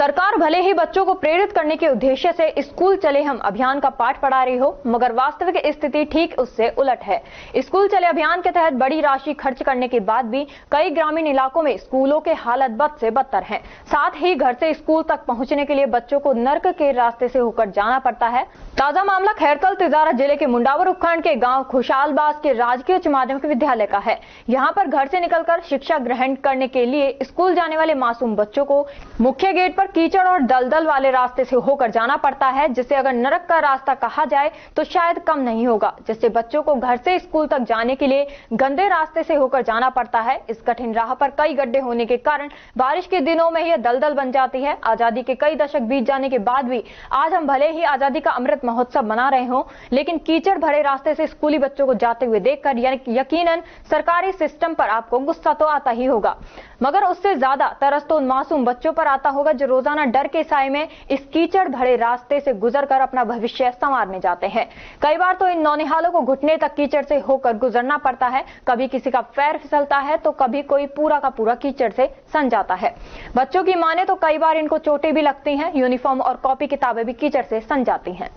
सरकार भले ही बच्चों को प्रेरित करने के उद्देश्य से स्कूल चले हम अभियान का पाठ पढ़ा रही हो, मगर वास्तविक स्थिति ठीक उससे उलट है। स्कूल चले अभियान के तहत बड़ी राशि खर्च करने के बाद भी कई ग्रामीण इलाकों में स्कूलों के हालत बद से बदतर हैं। साथ ही घर से स्कूल तक पहुंचने के लिए बच्चों को नर्क के रास्ते से होकर जाना पड़ता है। ताजा मामला खैरकल तिजारा जिले के मुंडावर उपखंड के गांव खुशहालबाज के राजकीय उच्च माध्यमिक विद्यालय का है। यहां पर घर से निकलकर शिक्षा ग्रहण करने के लिए स्कूल जाने वाले मासूम बच्चों को मुख्य गेट पर कीचड़ और दलदल वाले रास्ते से होकर जाना पड़ता है, जिसे अगर नरक का रास्ता कहा जाए तो शायद कम नहीं होगा। जिससे बच्चों को घर से स्कूल तक जाने के लिए गंदे रास्ते से होकर जाना पड़ता है। इस कठिन राह पर कई गड्ढे होने के कारण बारिश के दिनों में यह दलदल बन जाती है। आजादी के कई दशक बीत जाने के बाद भी आज हम भले ही आजादी का अमृत महोत्सव मना रहे हों, लेकिन कीचड़ भरे रास्ते से स्कूली बच्चों को जाते हुए देखकर यकीनन सरकारी सिस्टम पर आपको गुस्सा तो आता ही होगा, मगर उससे ज्यादा तरस तो उन मासूम बच्चों पर आता होगा जो रोजाना डर के साए में इस कीचड़ भरे रास्ते से गुजरकर अपना भविष्य संवारने जाते हैं। कई बार तो इन नौनिहालों को घुटने तक कीचड़ से होकर गुजरना पड़ता है। कभी किसी का पैर फिसलता है तो कभी कोई पूरा का पूरा कीचड़ से सन जाता है। बच्चों की माने तो कई बार इनको चोटें भी लगती हैं। यूनिफॉर्म और कॉपी किताबें भी कीचड़ से सन जाती हैं।